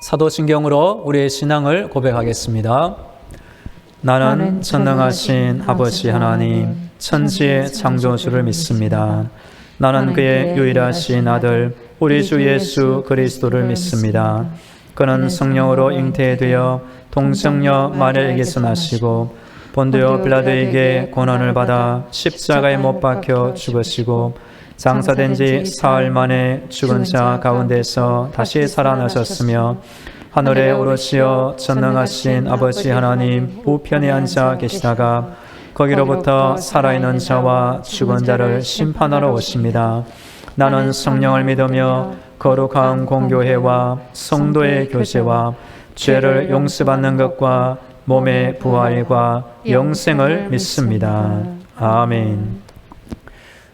사도신경으로 우리의 신앙을 고백하겠습니다. 나는 전능하신 아버지 하나님, 천지의 창조주를 믿습니다. 나는 그의 유일하신 아들, 우리 주 예수 그리스도를 믿습니다. 그는 성령으로 잉태되어 동정녀 마리아에게서 나시고 본디오 빌라도에게 고난을 받아 십자가에 못 박혀 죽으시고 장사된 지 사흘 만에 죽은 자 가운데서 다시 살아나셨으며 하늘에 오르시어 전능하신 아버지 하나님 우편에 앉아 계시다가 거기로부터 살아있는 자와 죽은 자를 심판하러 오십니다. 나는 성령을 믿으며 거룩한 공교회와 성도의 교제와 죄를 용서받는 것과 몸의 부활과 영생을 믿습니다. 아멘.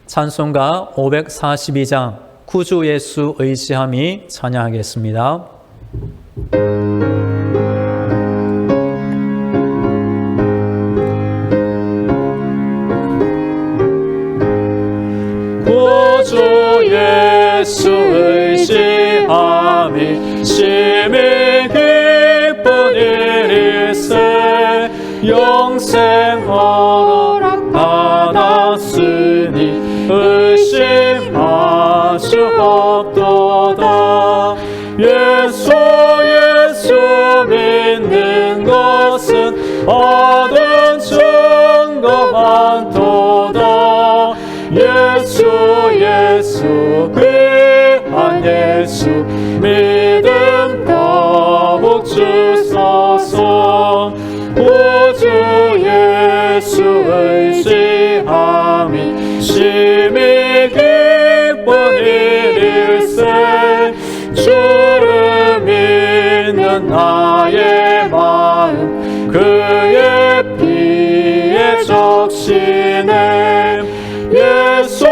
찬송가 542장 구주 예수 의지함이 찬양하겠습니다. 구주 예수 의지함이 심히 기쁜 일일세 영생 허락 받았으니 의심할 수 없도다. 예수 믿는 것은 얻은 증거 많도다. 예수 귀한 예수 믿음 더욱 주소서. 구주 예수 의지함이 심히 기쁜 일일세 주를 믿는 나의 마음 그의 피에 적시네. 예수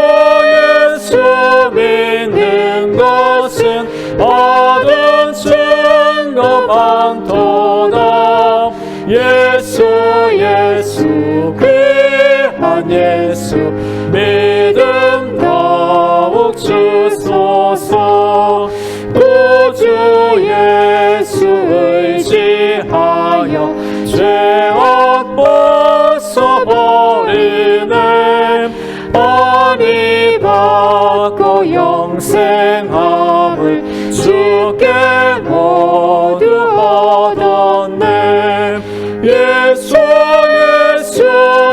믿는 것은 얻은 증거 많도다. 예수 귀한 예수 믿음 더욱 주소서. 구주 예수 의지하여 죄악 벗어버리네. 언니 받고 영생함을 주께 모두 얻었네. 예수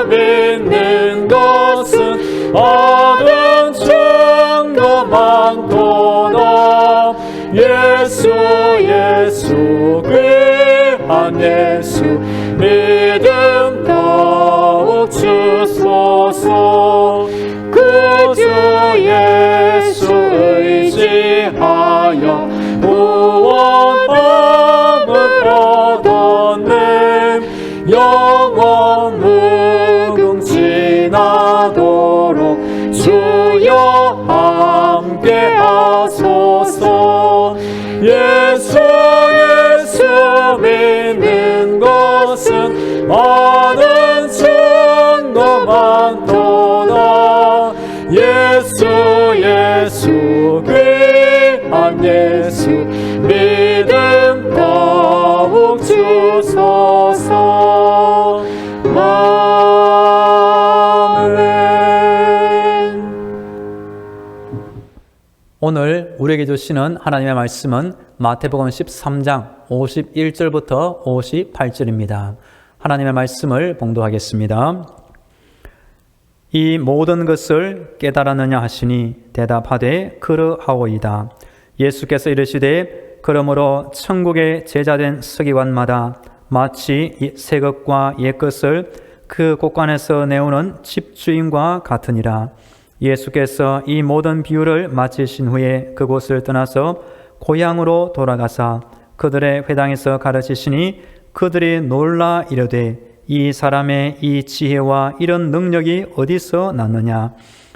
믿는 것은 얻은 증거 많도다. 예수 귀한 예수 믿음 더욱 주소서. 구주 예수 의지하여 구원함을 얻었네. 영원 무궁지나도록 주여 함께 하소서. 예수 믿는 것은 얻은 증거 많도다. 예수 귀한 예수 믿음 더욱 주소서. 아멘. 오늘 우리에게 주시는 하나님의 말씀은 마태복음 13장 51절부터 58절입니다. 하나님의 말씀을 봉독하겠습니다. 이 모든 것을 깨달았느냐 하시니 대답하되 그러하오이다. 예수께서 이르시되 그러므로 천국의 제자된 서기관마다 마치 새 것과 옛 것을 그 곳간에서 내오는 집주인과 같으니라. 예수께서 이 모든 비유를 마치신 후에 그곳을 떠나서 고향으로 돌아가사 그들의 회당에서 가르치시니 그들이 놀라 이르되 이 사람의 이 지혜와 이런 능력이 어디서 났느냐?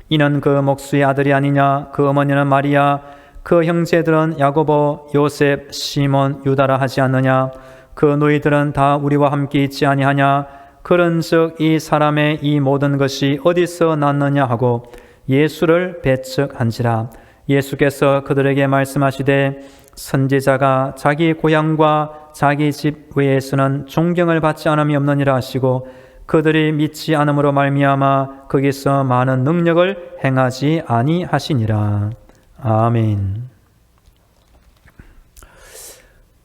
이는 그 목수의 아들이 아니냐? 그 어머니는 마리아, 그 형제들은 야고보, 요셉, 시몬, 유다라 하지 않느냐? 그 너희들은 다 우리와 함께 있지 아니하냐? 그런즉 이 사람의 이 모든 것이 어디서 났느냐 하고 예수를 배척한지라. 예수께서 그들에게 말씀하시되 선지자가 자기 고향과 자기 집 외에서는 존경을 받지 않음이 없느니라 하시고 그들이 믿지 않음으로 말미암아 거기서 많은 능력을 행하지 아니하시니라. 아멘.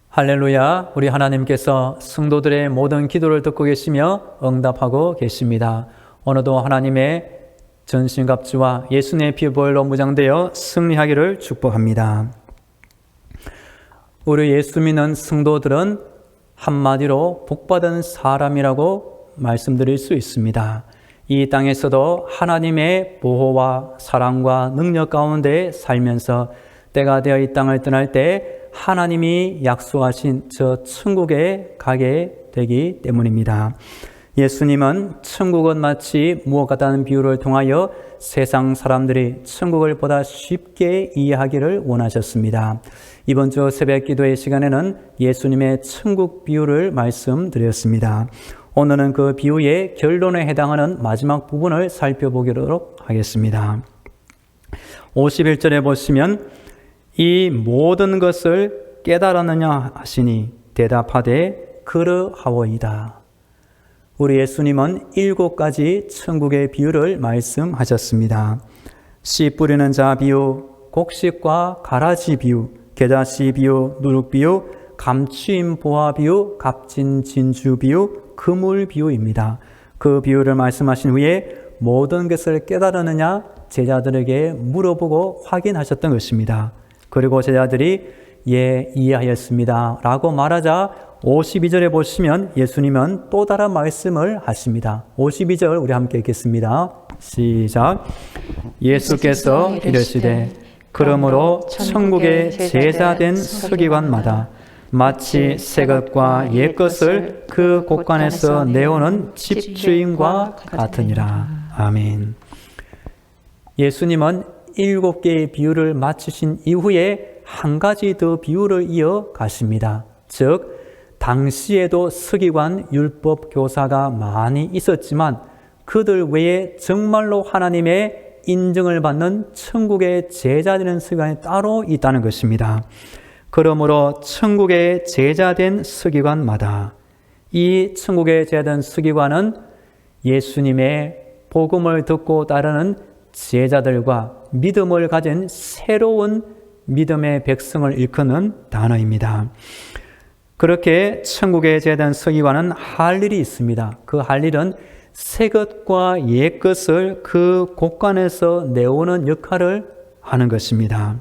할렐루야. 우리 하나님께서 성도들의 모든 기도를 듣고 계시며 응답하고 계십니다. 오늘도 하나님의 전신갑주와 예수님의 피보혈로 무장되어 승리하기를 축복합니다. 우리 예수 믿는 성도들은 한마디로 복받은 사람이라고 말씀드릴 수 있습니다. 이 땅에서도 하나님의 보호와 사랑과 능력 가운데 살면서 때가 되어 이 땅을 떠날 때 하나님이 약속하신 저 천국에 가게 되기 때문입니다. 예수님은 천국은 마치 무엇 같다는 비유를 통하여 세상 사람들이 천국을 보다 쉽게 이해하기를 원하셨습니다. 이번 주 새벽 기도의 시간에는 예수님의 천국 비유를 말씀드렸습니다. 오늘은 그 비유의 결론에 해당하는 마지막 부분을 살펴보도록 하겠습니다. 51절에 보시면 이 모든 것을 깨달았느냐 하시니 대답하되 그러하오이다. 우리 예수님은 7가지 천국의 비유를 말씀하셨습니다. 씨 뿌리는 자 비유, 곡식과 가라지 비유, 겨자씨 비유, 누룩 비유, 감추임 보화 비유, 값진 진주 비유, 그물 비유입니다. 그 비유를 말씀하신 후에 모든 것을 깨달았느냐 제자들에게 물어보고 확인하셨던 것입니다. 그리고 제자들이 예, 이해하였습니다 라고 말하자 52절에 보시면 예수님은 또 다른 말씀을 하십니다. 52절 우리 함께 읽겠습니다. 시작. 예수께서 이르시되 그러므로 천국의 제자된 서기관마다 마치 새 것과 옛 것을 그 곳간에서 내오는 집주인과 같으니라. 아멘. 예수님은 7개의 비유를 마치신 이후에 한 가지 더 비유를 이어가십니다. 즉 당시에도 서기관 율법 교사가 많이 있었지만 그들 외에 정말로 하나님의 인정을 받는 천국의 제자되는 서기관이 따로 있다는 것입니다. 그러므로 천국의 제자된 서기관마다 이 천국의 제자된 서기관은 예수님의 복음을 듣고 따르는 제자들과 믿음을 가진 새로운 믿음의 백성을 일컫는 단어입니다. 그렇게 천국에 제자된 서기관은 할 일이 있습니다. 그 할 일은 새 것과 옛 것을 그 곳간에서 내오는 역할을 하는 것입니다.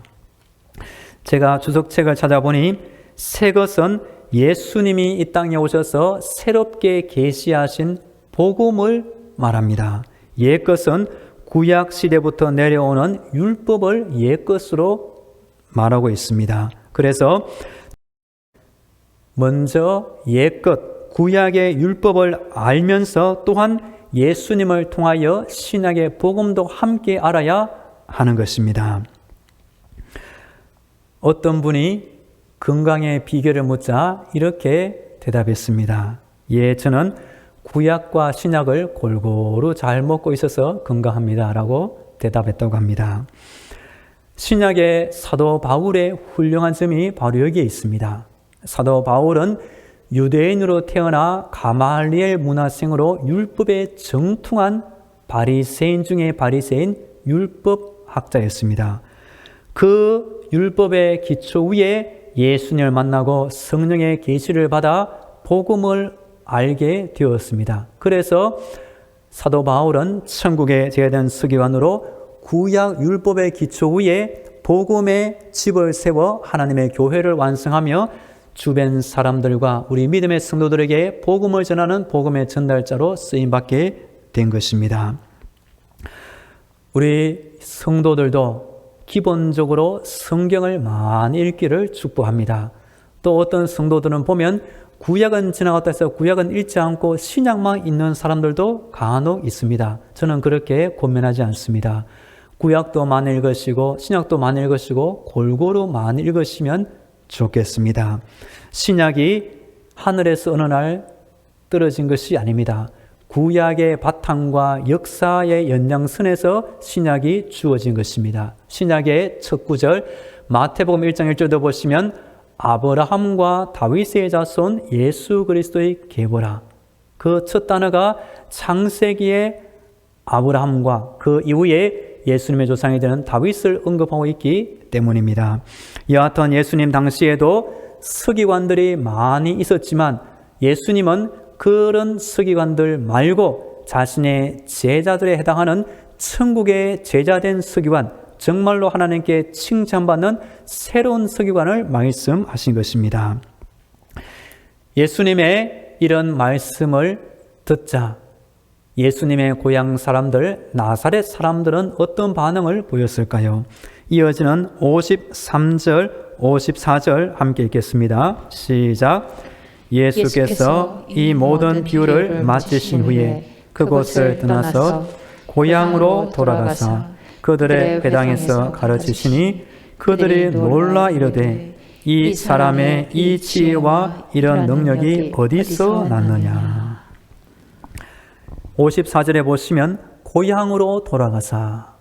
제가 주석책을 찾아보니 새 것은 예수님이 이 땅에 오셔서 새롭게 계시하신 복음을 말합니다. 옛 것은 구약 시대부터 내려오는 율법을 옛 것으로 말하고 있습니다. 그래서 먼저 옛것, 구약의 율법을 알면서 또한 예수님을 통하여 신약의 복음도 함께 알아야 하는 것입니다. 어떤 분이 건강의 비결을 묻자 이렇게 대답했습니다. 예, 저는 구약과 신약을 골고루 잘 먹고 있어서 건강합니다 라고 대답했다고 합니다. 신약의 사도 바울의 훌륭한 점이 바로 여기에 있습니다. 사도 바울은 유대인으로 태어나 가말리엘 문화생으로 율법에 정통한 바리새인 중에 바리새인 율법학자였습니다. 그 율법의 기초 위에 예수님을 만나고 성령의 계시를 받아 복음을 알게 되었습니다. 그래서 사도 바울은 천국에 제자된 서기관으로 구약 율법의 기초 위에 복음의 집을 세워 하나님의 교회를 완성하며 주변 사람들과 우리 믿음의 성도들에게 복음을 전하는 복음의 전달자로 쓰임받게 된 것입니다. 우리 성도들도 기본적으로 성경을 많이 읽기를 축복합니다. 또 어떤 성도들은 보면 구약은 지나갔다 해서 구약은 읽지 않고 신약만 읽는 사람들도 간혹 있습니다. 저는 그렇게 고민하지 않습니다. 구약도 많이 읽으시고 신약도 많이 읽으시고 골고루 많이 읽으시면 좋겠습니다. 신약이 하늘에서 어느 날 떨어진 것이 아닙니다. 구약의 바탕과 역사의 연장선에서 신약이 주어진 것입니다. 신약의 첫 구절 마태복음 1장 1절도 보시면 아브라함과 다윗의 자손 예수 그리스도의 계보라. 그 첫 단어가 창세기의 아브라함과 그 이후에 예수님의 조상이 되는 다윗을 언급하고 있기 때문입니다. 여하튼 예수님 당시에도 서기관들이 많이 있었지만 예수님은 그런 서기관들 말고 자신의 제자들에 해당하는 천국의 제자된 서기관, 정말로 하나님께 칭찬받는 새로운 서기관을 말씀하신 것입니다. 예수님의 이런 말씀을 듣자 예수님의 고향 사람들, 나사렛 사람들은 어떤 반응을 보였을까요? 이어지는 53절, 54절 함께 읽겠습니다. 시작. 예수께서 이 모든 비유를 마치신 후에 그곳을 떠나서 고향으로 돌아가사 그들의 회당에서 가르치시니 그들이 놀라 이르되 이 사람의 이 지혜와 이런 능력이 어디서 났느냐. 54절에 보시면 고향으로 돌아가사,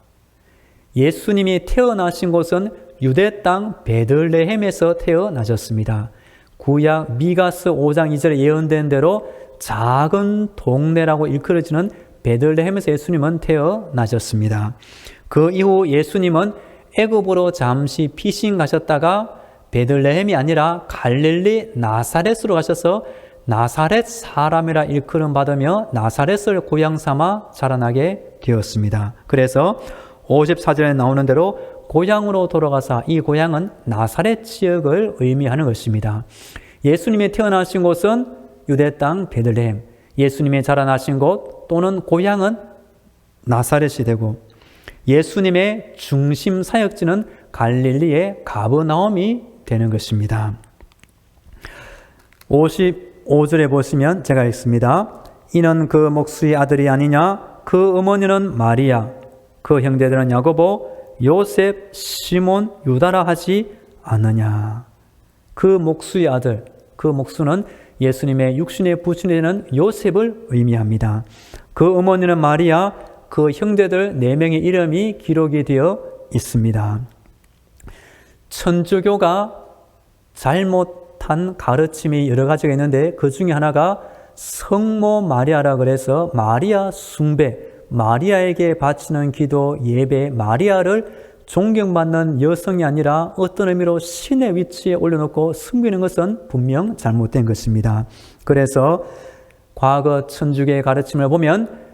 예수님이 태어나신 곳은 유대 땅 베들레헴에서 태어나셨습니다. 구약 미가서 5장 2절에 예언된 대로 작은 동네라고 일컬어지는 베들레헴에서 예수님은 태어나셨습니다. 그 이후 예수님은 애굽으로 잠시 피신 가셨다가 베들레헴이 아니라 갈릴리 나사렛으로 가셔서 나사렛 사람이라 일컬음 받으며 나사렛을 고향 삼아 자라나게 되었습니다. 그래서 54절에 나오는 대로 고향으로 돌아가사, 이 고향은 나사렛 지역을 의미하는 것입니다. 예수님이 태어나신 곳은 유대 땅 베들레헴, 예수님이 자라나신 곳 또는 고향은 나사렛이 되고 예수님의 중심 사역지는 갈릴리의 가버나움이 되는 것입니다. 55절에 보시면 제가 읽습니다. 이는 그 목수의 아들이 아니냐? 그 어머니는 마리아, 그 형제들은 야고보, 요셉, 시몬, 유다라 하지 않느냐? 그 목수의 아들, 그 목수는 예수님의 육신의 부친이 되는 요셉을 의미합니다. 그 어머니는 마리아, 그 형제들 4명의 이름이 기록이 되어 있습니다. 천주교가 잘못한 가르침이 여러 가지가 있는데 그 중에 하나가 성모 마리아라 그래서 마리아 숭배, 마리아에게 바치는 기도, 예배, 마리아를 존경받는 여성이 아니라 어떤 의미로 신의 위치에 올려놓고 섬기는 것은 분명 잘못된 것입니다. 그래서 과거 천주교의 가르침을 보면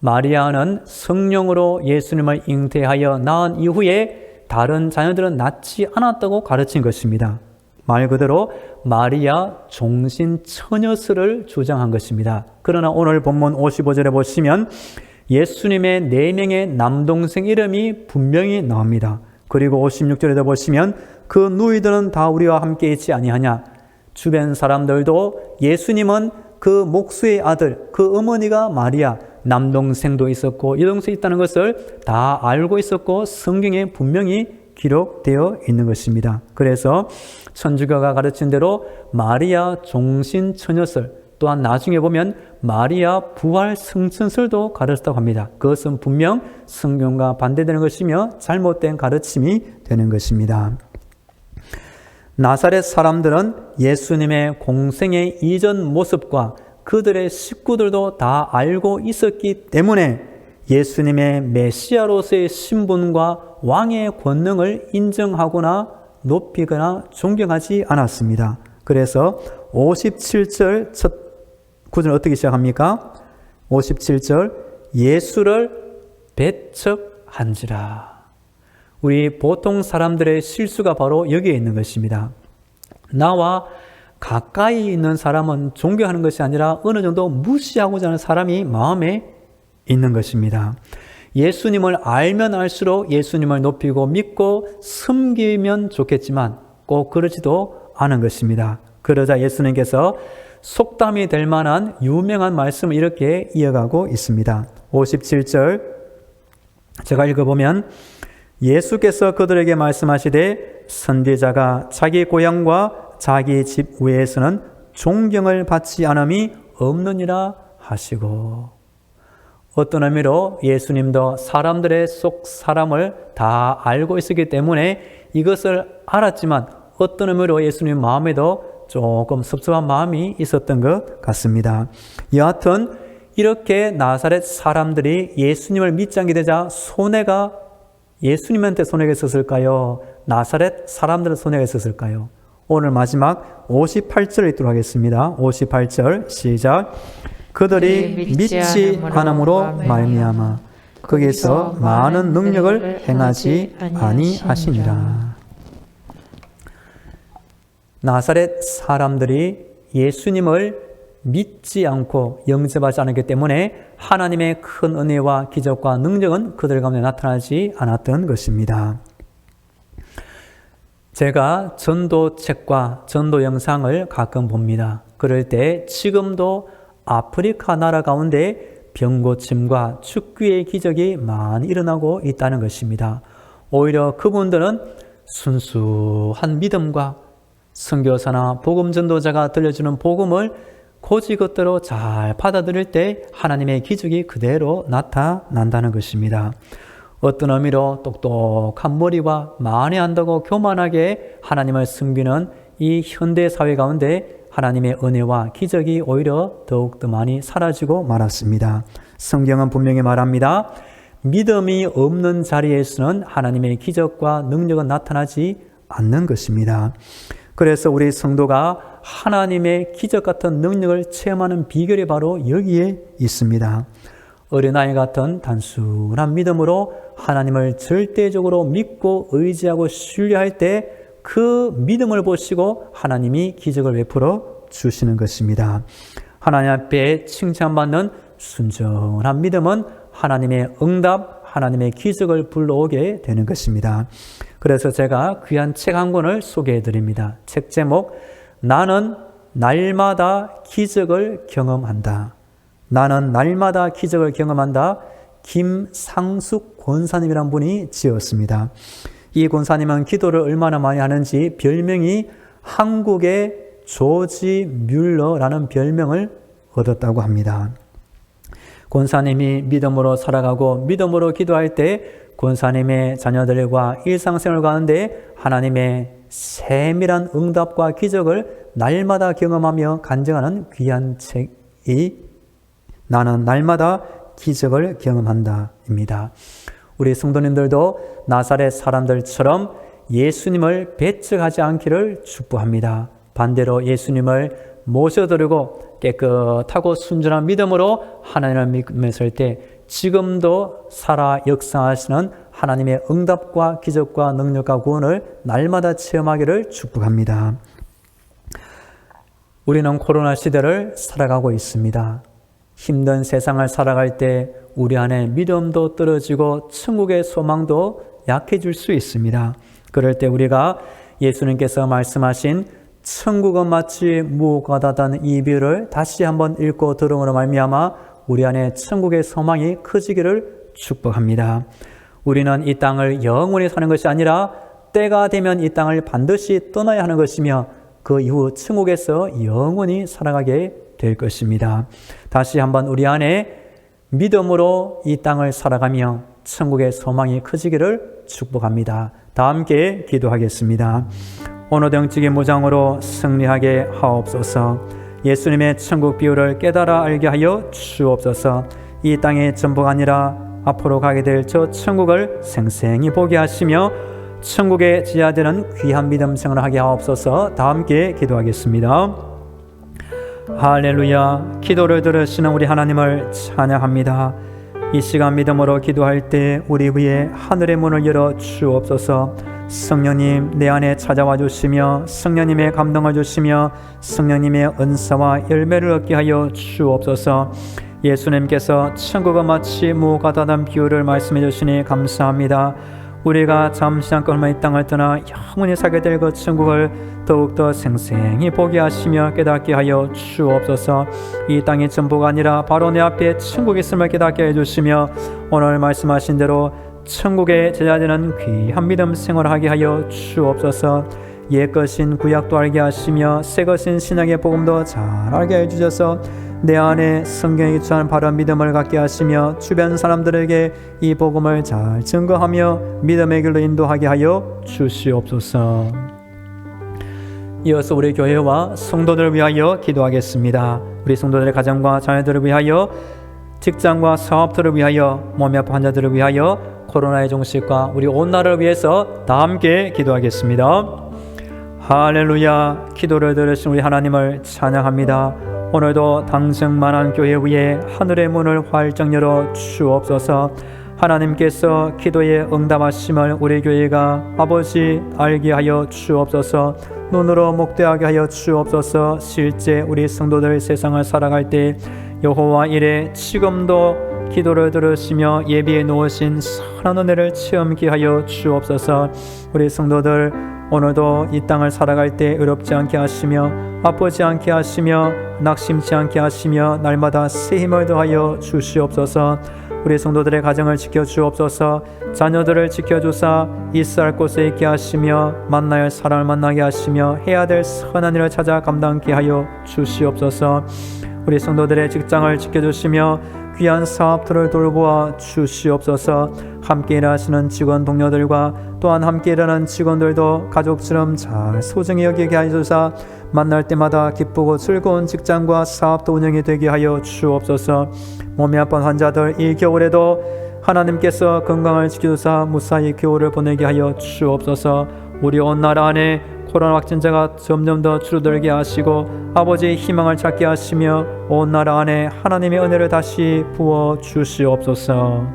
마리아는 성령으로 예수님을 잉태하여 낳은 이후에 다른 자녀들은 낳지 않았다고 가르친 것입니다. 말 그대로 마리아 종신 처녀설을 주장한 것입니다. 그러나 오늘 본문 55절에 보시면 예수님의 4명의 남동생 이름이 분명히 나옵니다. 그리고 56절에도 보시면 그 누이들은 다 우리와 함께 있지 아니하냐. 주변 사람들도 예수님은 그 목수의 아들, 그 어머니가 마리아, 남동생도 있었고 여동생이 있다는 것을 다 알고 있었고 성경에 분명히 기록되어 있는 것입니다. 그래서 천주교가 가르친 대로 마리아 종신 처녀설, 또한 나중에 보면 마리아 부활 성천설도 가르쳤다고 합니다. 그것은 분명 성경과 반대되는 것이며 잘못된 가르침이 되는 것입니다. 나사렛 사람들은 예수님의 공생의 이전 모습과 그들의 식구들도 다 알고 있었기 때문에 예수님의 메시아로서의 신분과 왕의 권능을 인정하거나 높이거나 존경하지 않았습니다. 그래서 57절 첫 구절은 어떻게 시작합니까? 57절 예수를 배척한지라. 우리 보통 사람들의 실수가 바로 여기에 있는 것입니다. 나와 가까이 있는 사람은 존경하는 것이 아니라 어느 정도 무시하고자 하는 사람이 마음에 있는 것입니다. 예수님을 알면 알수록 예수님을 높이고 믿고 섬기면 좋겠지만 꼭 그러지도 않은 것입니다. 그러자 예수님께서 속담이 될 만한 유명한 말씀을 이렇게 이어가고 있습니다. 57절 제가 읽어보면 예수께서 그들에게 말씀하시되 선지자가 자기 고향과 자기 집 외에서는 존경을 받지 않음이 없느니라 하시고. 어떤 의미로 예수님도 사람들의 속 사람을 다 알고 있었기 때문에 이것을 알았지만 어떤 의미로 예수님 마음에도 조금 섭섭한 마음이 있었던 것 같습니다. 여하튼 이렇게 나사렛 사람들이 예수님을 믿지 않게 되자 손해가 예수님한테 손해가 있었을까요? 나사렛 사람들은 손해가 있었을까요? 오늘 마지막 58절 읽도록 하겠습니다. 58절 시작. 그들이 믿지 않음으로 말미암아 거기서 많은 능력을 행하지 아니하시니라. 나사렛 사람들이 예수님을 믿지 않고 영접하지 않았기 때문에 하나님의 큰 은혜와 기적과 능력은 그들 가운데 나타나지 않았던 것입니다. 제가 전도책과 전도 영상을 가끔 봅니다. 그럴 때 지금도 아프리카 나라 가운데 병고침과 축구의 기적이 많이 일어나고 있다는 것입니다. 오히려 그분들은 순수한 믿음과 선교사나 복음 전도자가 들려주는 복음을 고지것대로 잘 받아들일 때 하나님의 기적이 그대로 나타난다는 것입니다. 어떤 의미로 똑똑한 머리와 만회한다고 교만하게 하나님을 섬기는 이 현대 사회 가운데 하나님의 은혜와 기적이 오히려 더욱더 많이 사라지고 말았습니다. 성경은 분명히 말합니다. 믿음이 없는 자리에서는 하나님의 기적과 능력은 나타나지 않는 것입니다. 그래서 우리 성도가 하나님의 기적 같은 능력을 체험하는 비결이 바로 여기에 있습니다. 어린아이 같은 단순한 믿음으로 하나님을 절대적으로 믿고 의지하고 신뢰할 때 그 믿음을 보시고 하나님이 기적을 베풀어 주시는 것입니다. 하나님 앞에 칭찬받는 순전한 믿음은 하나님의 응답, 하나님의 기적을 불러오게 되는 것입니다. 그래서 제가 귀한 책 한 권을 소개해 드립니다. 책 제목 나는 날마다 기적을 경험한다. 나는 날마다 기적을 경험한다. 김상숙 권사님이란 분이 지었습니다. 이 권사님은 기도를 얼마나 많이 하는지 별명이 한국의 조지 뮬러라는 별명을 얻었다고 합니다. 권사님이 믿음으로 살아가고 믿음으로 기도할 때 권사님의 자녀들과 일상생활 가운데 하나님의 세밀한 응답과 기적을 날마다 경험하며 간증하는 귀한 책이 나는 날마다 기적을 경험한다입니다. 우리 성도님들도 나사렛 사람들처럼 예수님을 배척하지 않기를 축복합니다. 반대로 예수님을 모셔드리고 깨끗하고 순전한 믿음으로 하나님을 믿으실 때 지금도 살아 역사하시는 하나님의 응답과 기적과 능력과 구원을 날마다 체험하기를 축복합니다. 우리는 코로나 시대를 살아가고 있습니다. 힘든 세상을 살아갈 때 우리 안에 믿음도 떨어지고 천국의 소망도 약해질 수 있습니다. 그럴 때 우리가 예수님께서 말씀하신 천국은 마치 무가다다는 이 비유를 다시 한번 읽고 들음으로 말미암아 우리 안에 천국의 소망이 커지기를 축복합니다. 우리는 이 땅을 영원히 사는 것이 아니라 때가 되면 이 땅을 반드시 떠나야 하는 것이며 그 이후 천국에서 영원히 살아가게 될 것입니다. 다시 한번 우리 안에 믿음으로 이 땅을 살아가며 천국의 소망이 커지기를 축복합니다. 다 함께 기도하겠습니다. 오늘 정직의 무장으로 승리하게 하옵소서. 예수님의 천국 비유를 깨달아 알게 하여 주옵소서. 이 땅의 전부가 아니라 앞으로 가게 될 저 천국을 생생히 보게 하시며 천국에 지하되는 귀한 믿음 생활을 하게 하옵소서. 다 함께 기도하겠습니다. 할렐루야. 기도를 들으시는 우리 하나님을 찬양합니다. 이 시간 믿음으로 기도할 때 우리 위에 하늘의 문을 열어 주옵소서. 성령님 내 안에 찾아와 주시며 성령님의 감동을 주시며 성령님의 은사와 열매를 얻게 하여 주옵소서. 예수님께서 천국은 마치 무가다단 비유를 말씀해 주시니 감사합니다. 우리가 잠시 잠깐 이 땅을 떠나 영원히 살게 될 그 천국을 더욱더 생생히 보게 하시며 깨닫게 하여 주옵소서. 이 땅의 전부가 아니라 바로 내 앞에 천국이 있음을 깨닫게 해주시며 오늘 말씀하신 대로 천국에 제자되는 귀한 믿음 생활하게 하여 주옵소서. 옛것인 구약도 알게 하시며 새것인 신약의 복음도 잘 알게 해주셔서 내 안에 성경에 기초한 바른 믿음을 갖게 하시며 주변 사람들에게 이 복음을 잘 증거하며 믿음의 길로 인도하게 하여 주시옵소서. 이어서 우리 교회와 성도들을 위하여 기도하겠습니다. 우리 성도들의 가정과 자녀들을 위하여, 직장과 사업들을 위하여, 몸이 아픈 환자들을 위하여, 코로나의 종식과 우리 온 나라를 위해서 다 함께 기도하겠습니다. 할렐루야. 기도를 들으신 우리 하나님을 찬양합니다. 오늘도 당승만한 교회 위에 하늘의 문을 활짝 열어 주옵소서. 하나님께서 기도에 응답하심을 우리 교회가 아버지 알게 하여 주옵소서. 눈으로 목도하게 하여 주옵소서. 실제 우리 성도들 세상을 살아갈 때 여호와 이래 지금도 기도를 들으시며 예비해 놓으신 선한 은혜를 체험케 하여 주옵소서. 우리 성도들 오늘도 이 땅을 살아갈 때 어렵지 않게 하시며 아프지 않게 하시며 낙심치 않게 하시며 날마다 새 힘을 더하여 주시옵소서. 우리 성도들의 가정을 지켜주옵소서. 자녀들을 지켜주사 있어야 할 곳에 있게 하시며 만나야 할 사람을 만나게 하시며 해야 될 선한 일을 찾아 감당케 하여 주시옵소서. 우리 성도들의 직장을 지켜주시며 귀한 사업들을 돌보아 주시옵소서. 함께 일하시는 직원 동료들과 또한 함께 일하는 직원들도 가족처럼 잘 소중히 여기게 하소서. 만날 때마다 기쁘고 즐거운 직장과 사업도 운영이 되게 하여 주옵소서. 몸이 아픈 환자들 이 겨울에도 하나님께서 건강을 지켜주사 무사히 겨울을 보내게 하여 주옵소서. 우리 온 나라 안에 코로나 확진자가 점점 더 줄어들게 하시고 아버지의 희망을 찾게 하시며 온 나라 안에 하나님의 은혜를 다시 부어 주시옵소서.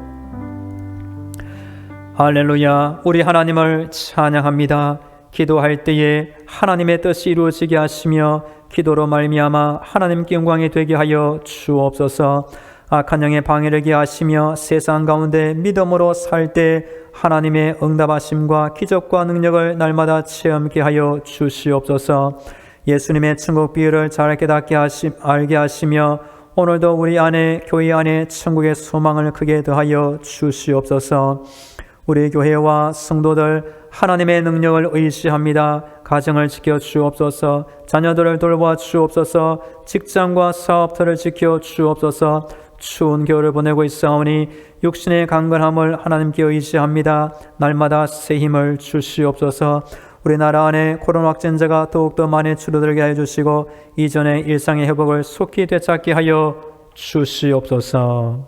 할렐루야. 우리 하나님을 찬양합니다. 기도할 때에 하나님의 뜻이 이루어지게 하시며 기도로 말미암아 하나님께 영광이 되게 하여 주옵소서. 악한 영의 방해를 하시며 세상 가운데 믿음으로 살 때 하나님의 응답하심과 기적과 능력을 날마다 체험케 하여 주시옵소서. 예수님의 천국 비유를 잘 깨닫게 알게 하시며 오늘도 우리 안에 교회 안에 천국의 소망을 크게 더하여 주시옵소서. 우리 교회와 성도들 하나님의 능력을 의지합니다. 가정을 지켜 주옵소서. 자녀들을 돌봐 주옵소서. 직장과 사업들을 지켜 주옵소서. 추운 겨울을 보내고 있사오니 육신의 강건함을 하나님께 의지합니다. 날마다 새 힘을 주시옵소서. 우리나라 안에 코로나 확진자가 더욱더 많이 줄어들게 해주시고 이전의 일상의 회복을 속히 되찾게 하여 주시옵소서.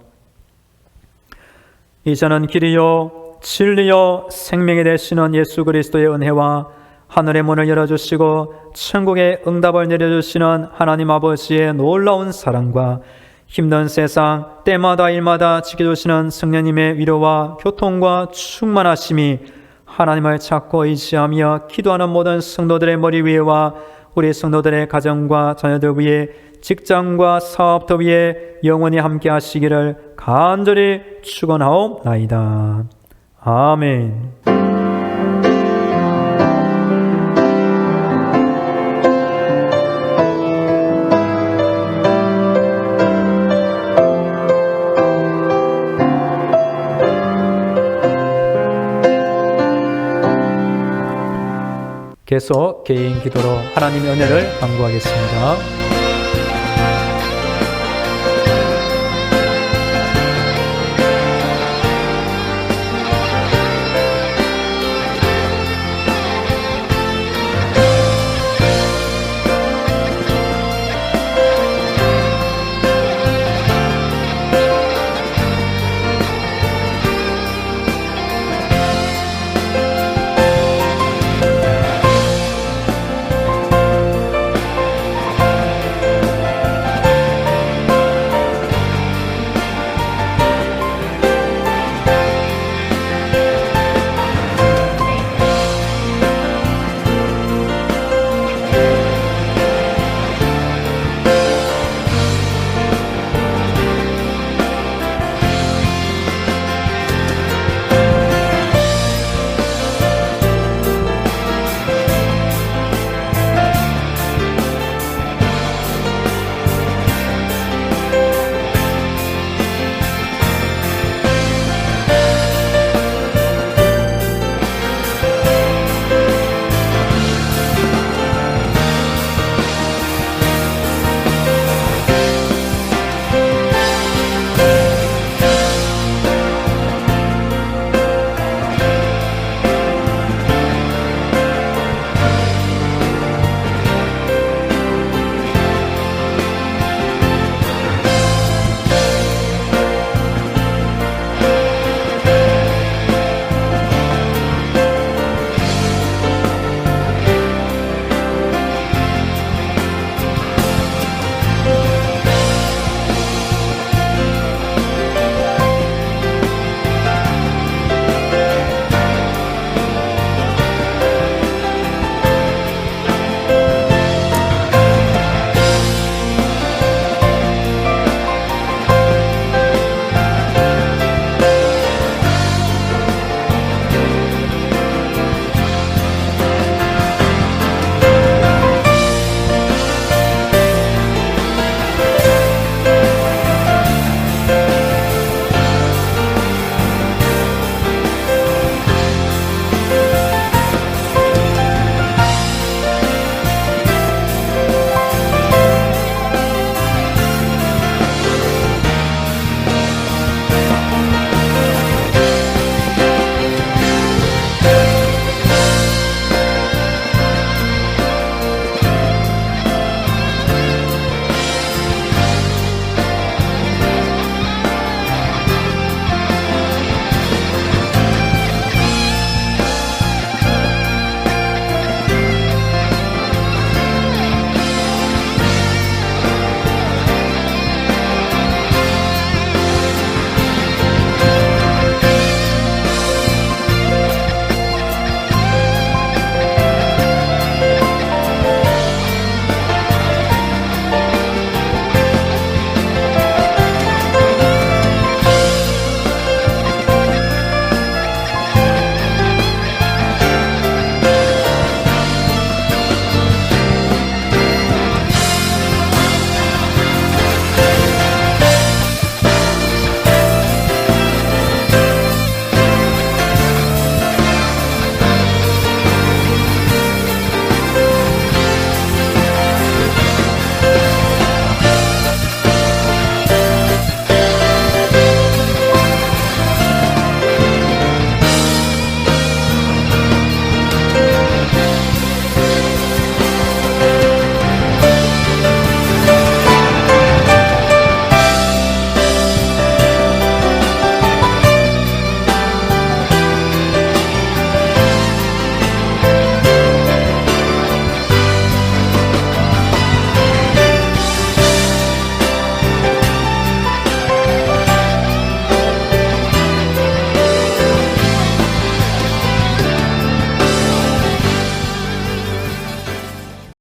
이제는 길이요 진리요 생명이 되시는 예수 그리스도의 은혜와 하늘의 문을 열어주시고 천국의 응답을 내려주시는 하나님 아버지의 놀라운 사랑과 힘든 세상 때마다 일마다 지켜주시는 성령님의 위로와 교통과 충만하심이 하나님을 찾고 의지하며 기도하는 모든 성도들의 머리 위에와 우리 성도들의 가정과 자녀들 위에 직장과 사업도 위에 영원히 함께 하시기를 간절히 축원하옵나이다. 아멘. 계속 개인 기도로 하나님의 은혜를 간구하겠습니다.